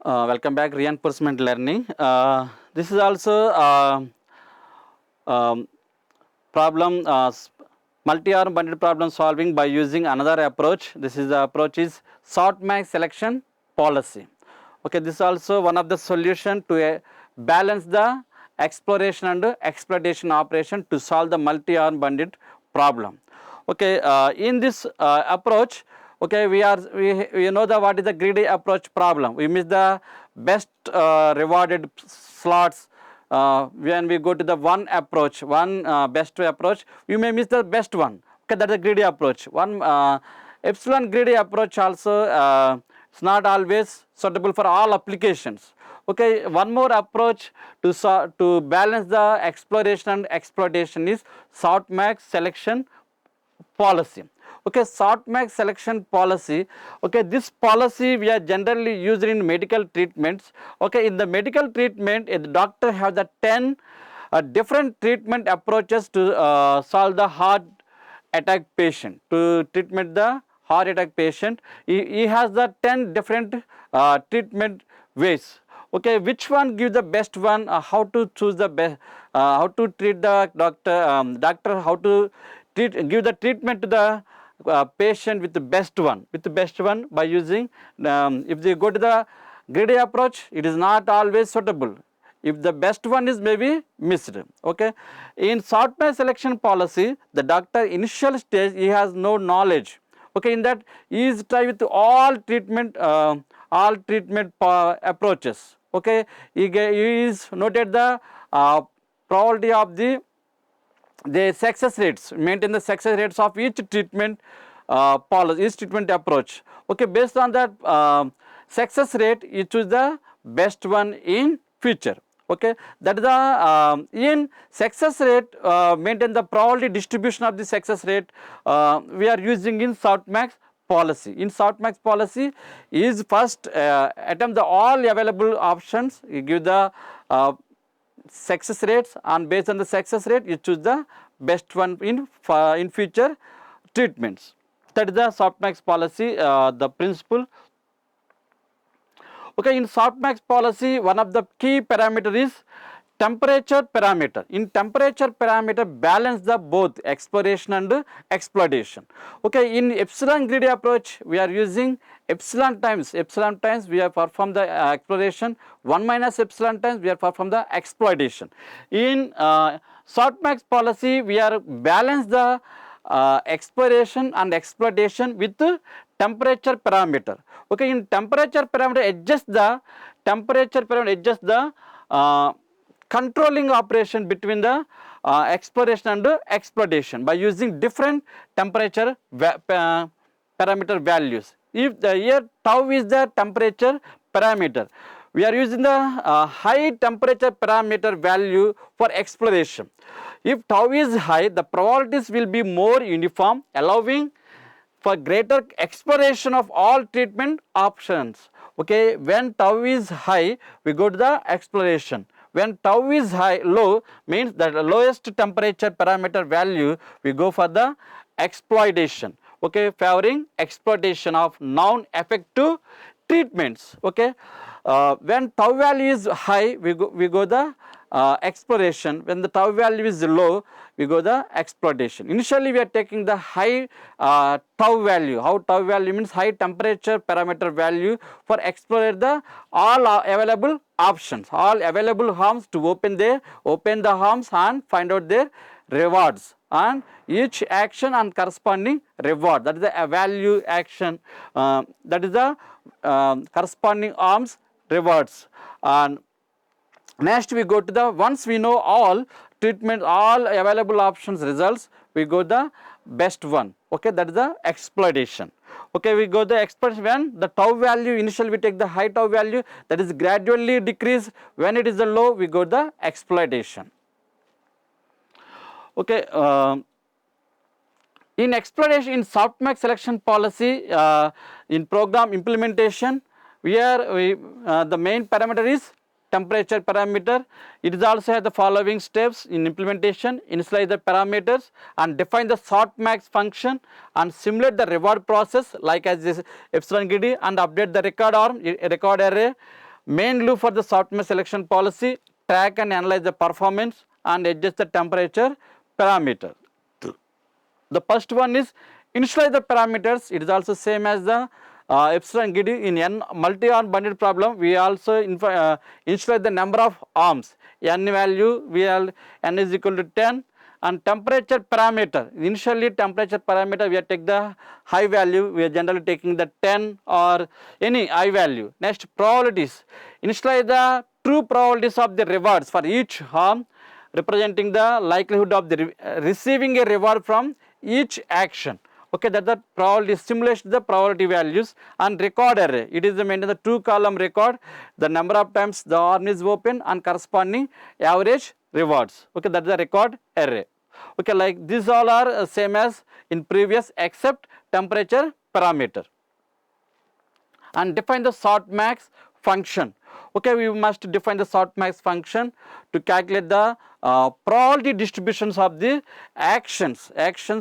Welcome back, reinforcement learning. This is also um, problem multi-arm bundle problem solving by using another approach. This is the approach is Softmax selection policy. Okay, this is also one of the solution to balance the exploration and exploitation operation to solve the multi-arm bandit problem. Okay, in this approach, okay, we know the what is the greedy approach problem. We miss the best rewarded slots when we go to the one approach, one best approach. You may miss the best one. Okay, that is a greedy approach. One epsilon greedy approach also it's not always suitable for all applications. Okay, one more approach to balance the exploration and exploitation is Softmax selection policy. Okay, Softmax selection policy. Okay, this policy we are generally used in medical treatments. Okay, in the medical treatment, the doctor have the 10 different treatment approaches to solve the heart attack patient. To treatment the heart attack patient, he has the 10 different treatment ways. Okay, which one give the best one? How to choose the best? How to treat the doctor? How to give the treatment to the patient with the best one, by using if they go to the greedy approach, it is not always suitable. If the best one is maybe missed. Okay, in Softmax selection policy, the doctor initial stage he has no knowledge. Okay, in that he is try with all treatment approaches. Okay, he is noted the probability of the success rates, maintain the success rates of each treatment policy, each treatment approach. Okay, based on that success rate, you choose the best one in future. Okay, that is the in success rate, maintain the probability distribution of the success rate we are using in Softmax policy. In Softmax policy is first attempt the all available options, you give the success rates, and based on the success rate you choose the best one in future treatments. That is the Softmax policy, the principle. Okay, in Softmax policy, one of the key parameter is temperature parameter. In temperature parameter, balance the both exploration and exploitation. Okay, in epsilon greedy approach, we are using epsilon times we have performed the exploration, 1 minus epsilon times we have performed the exploitation. In Softmax policy, we are balance the exploration and exploitation with temperature parameter. Okay, in temperature parameter, adjust the controlling operation between the exploration and exploitation by using different temperature parameter values. If the here tau is the temperature parameter, we are using the high temperature parameter value for exploration. If tau is high, the probabilities will be more uniform, allowing for greater exploration of all treatment options. Okay, when tau is high, we go to the exploration. When tau is low, means that the lowest temperature parameter value, we go for the exploitation. Okay, favoring exploitation of non-effective treatments. Okay, when tau value is high, we go the exploration. When the tau value is low, we go the exploitation. Initially, we are taking the high tau value. How tau value means high temperature parameter value for exploit the all available options, all available harms to open the harms and find out their rewards, and each action and corresponding reward, that is the value action, that is the corresponding arms rewards. And next we go to the, once we know all treatment, all available options results, we go the best one. Okay, that is the exploitation. Okay, we go the exploitation when the tau value, initially we take the high tau value, that is gradually decrease. When it is the low, we go the exploitation. Okay, in exploitation, in Softmax selection policy, in program implementation, the main parameter is temperature parameter. It is also has the following steps in implementation: initialize the parameters and define the Softmax function and simulate the reward process like as this epsilon greedy, and update the record array Main loop for the softmax selection policy, track and analyze the performance and adjust the temperature parameter. The first one is initialize the parameters. It is also same as the epsilon GD in n multi-arm bundled problem. We also initialize the number of arms. N value n is equal to 10, and temperature parameter. Initially temperature parameter we are take the high value. We are generally taking the 10 or any high value. Next, probabilities. Initialize the true probabilities of the rewards for each arm, representing the likelihood of the receiving a reward from each action. Okay, that the probability simulation the probability values. And record array, it is the maintain the 2-column record, the number of times the arm is open and corresponding average rewards. Okay, that is the record array. Okay, like these all are same as in previous except temperature parameter. And define the Softmax function. Okay, we must define the Softmax function to calculate the probability distributions of the actions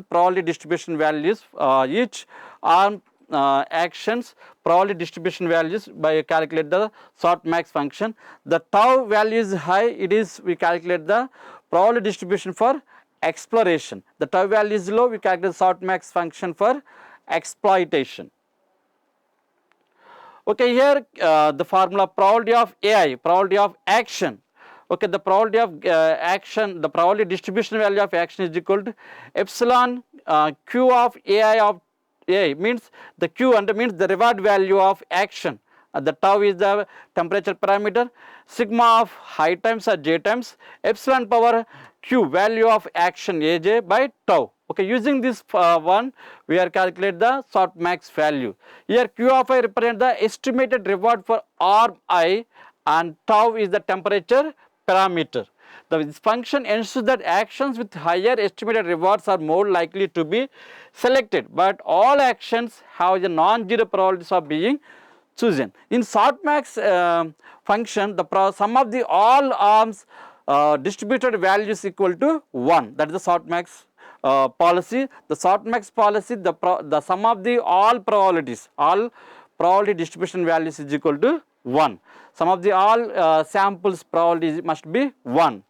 probability distribution values, each arm actions probability distribution values by calculate the Softmax function. The tau value is high, it is we calculate the probability distribution for exploration. The tau value is low, we calculate the Softmax function for exploitation. Okay, here the formula probability of AI, probability of action. Okay, the probability of action, the probability distribution value of action is equal to epsilon Q of AI of AI, means the Q under means the reward value of action. The tau is the temperature parameter, sigma of high times or j times epsilon power Q value of action AJ by tau. Okay, using this one we are calculate the Softmax value. Here Q of I represent the estimated reward for arm I and tau is the temperature parameter. This function ensures that actions with higher estimated rewards are more likely to be selected, but all actions have a non-zero probabilities of being chosen. In Softmax function, the sum of the all arms distributed value is equal to 1. That is the Softmax policy. The Softmax policy, the sum of the all probabilities, all probability distribution values is equal to 1. Sum of the all samples probability must be 1.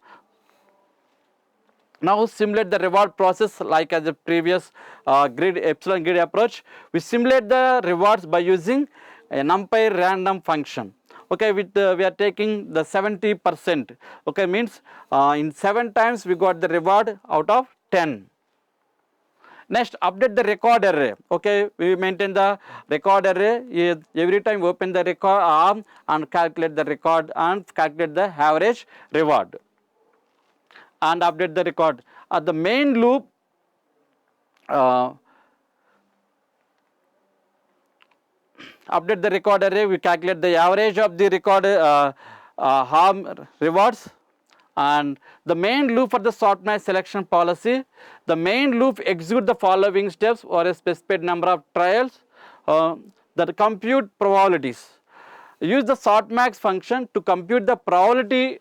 Now simulate the reward process like as the previous epsilon grid approach. We simulate the rewards by using a NumPy random function. Okay, with we are taking the 70%. Okay, means in 7 times we got the reward out of 10. Next, update the record array. Okay, we maintain the record array. Every time we open the record arm and calculate the record and calculate the average reward. And update the record. The main loop update the record array, we calculate the average of the record harm rewards. And the main loop for the Softmax selection policy, the main loop execute the following steps or a specified number of trials that compute probabilities. Use the Softmax function to compute the probability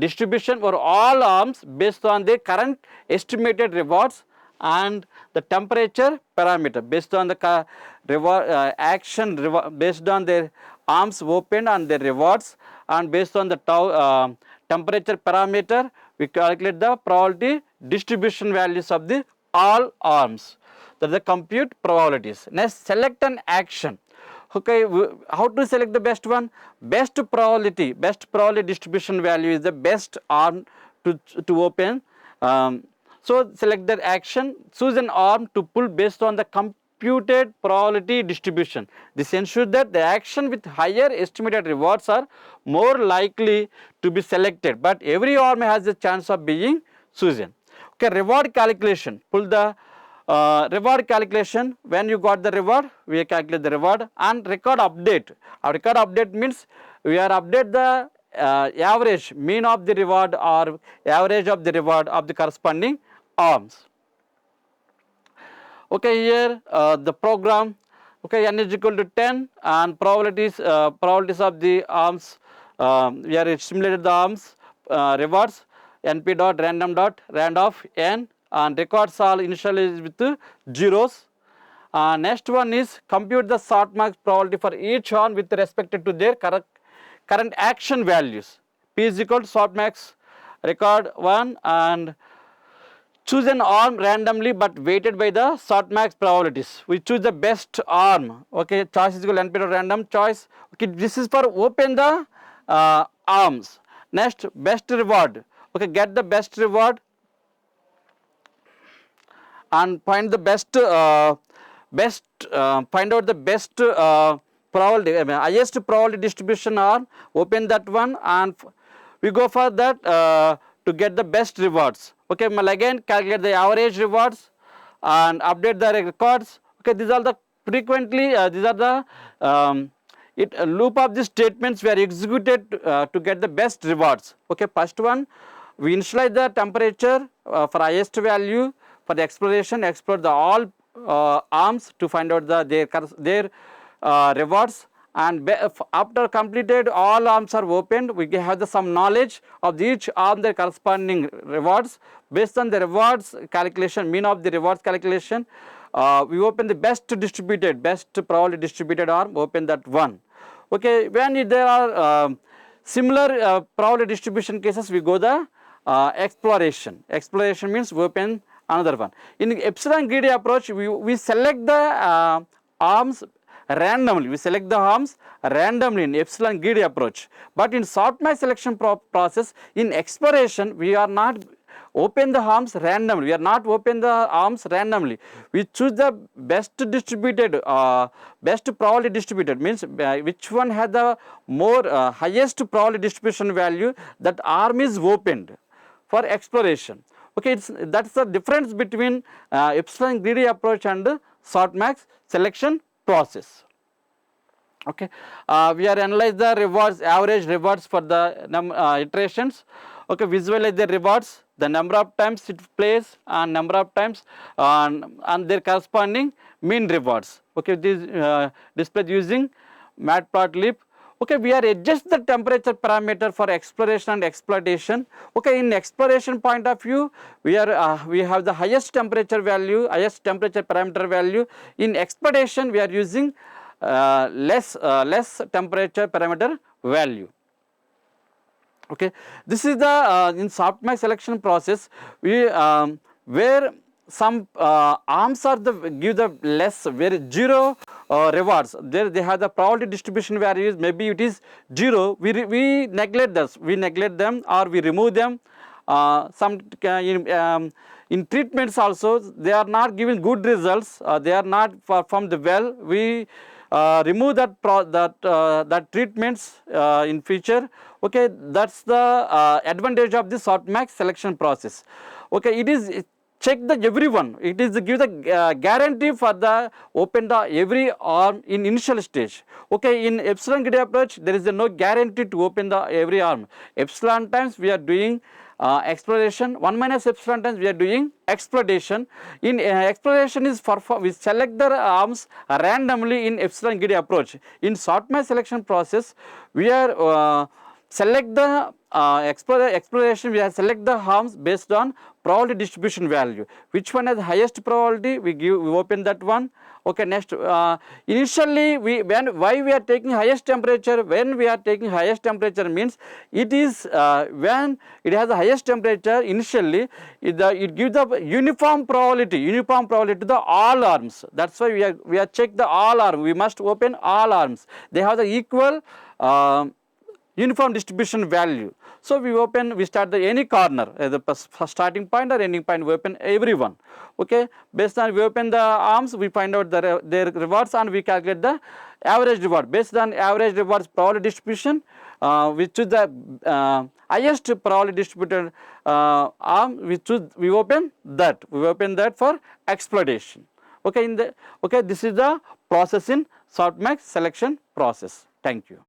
distribution for all arms based on the current estimated rewards and the temperature parameter based on the based on their arms opened and their rewards, and based on the tau temperature parameter we calculate the probability distribution values of the all arms. That is the compute probabilities. Next, select an action. Okay, how to select the best one? Best probability distribution value is the best arm to open. So select that action, choose an arm to pull based on the computed probability distribution. This ensures that the action with higher estimated rewards are more likely to be selected, but every arm has a chance of being chosen. Okay, reward calculation. Pull the reward calculation. When you got the reward, we calculate the reward. And record update. Our record update means we are update the average mean of the reward or average of the reward of the corresponding arms. Okay, here the program. Okay, n is equal to 10 and probabilities of the arms. We are simulated the arms rewards np dot random dot rand of n, and records all initially with zeros. Next one is compute the Softmax probability for each arm with respect to their current action values. P is equal to Softmax record 1 and choose an arm randomly but weighted by the Softmax probabilities. We choose the best arm. Okay, choice is equal to NP random choice. Okay, this is for open the arms. Next, best reward. Okay, get the best reward and find the find out the best probability, highest probability distribution arm. Open that one and we go for that to get the best rewards. Okay, well again calculate the average rewards and update the records. Okay, these are the frequently these are the loop of the statements were executed to get the best rewards. Okay, first one, we initialize the temperature for highest value for the exploration, explore the all arms to find out their rewards, and after completed all arms are opened, we have some knowledge of each arm their corresponding rewards. Based on the rewards calculation, mean of the rewards calculation, we open the best probability distributed arm, open that one. Okay, when there are similar probability distribution cases, we go the exploration. Exploration means we open another one. In epsilon greedy approach, we select the arms randomly. We select the arms randomly in epsilon greedy approach. But in Softmax selection process, in exploration, we are not open the arms randomly. We are not open the arms randomly. We choose the best distributed, best probability distributed means which one has the more highest probability distribution value, that arm is opened for exploration. Okay, that's the difference between epsilon greedy approach and Softmax selection process. Okay, we are analyze the rewards, average rewards for the iterations. Okay, visualize the rewards, the number of times it plays and number of times and their corresponding mean rewards. Okay, this displayed using matplotlib. Okay, we are adjust the temperature parameter for exploration and exploitation. Okay, in exploration point of view, we have the highest temperature value, highest temperature parameter value. In exploitation, we are using less temperature parameter value. Okay, this is the in Softmax selection process, we where some arms are give the less, where zero rewards, there they have the probability distribution values, maybe it is 0, we neglect this, we neglect them or we remove them. In treatments also, they are not giving good results, they are not from the well, we remove that treatments in future. Okay, that's the advantage of the Softmax selection process. Okay, it is check the everyone, it is give the guarantee for the open the every arm in initial stage. Okay, in epsilon greedy approach, there is no guarantee to open the every arm. Epsilon times we are doing exploration, 1 minus epsilon times we are doing exploitation. In exploration is we select the arms randomly in epsilon greedy approach. In Softmax selection process, we are select the exploration, we have select the arms based on probability distribution value. Which one has highest probability, we open that one. Okay, next initially why we are taking highest temperature, when we are taking highest temperature means it is when it has the highest temperature initially, it gives the uniform probability to the all arms. That's why we are check the all arms, we must open all arms, they have the equal uniform distribution value. So we start the any corner, the starting point or ending point, we open everyone. Okay, based on we open the arms, we find out their rewards and we calculate the average reward. Based on average rewards probability distribution, we choose the highest probability distributed arm, we open that for exploitation. Okay, this is the process in Softmax selection process. Thank you.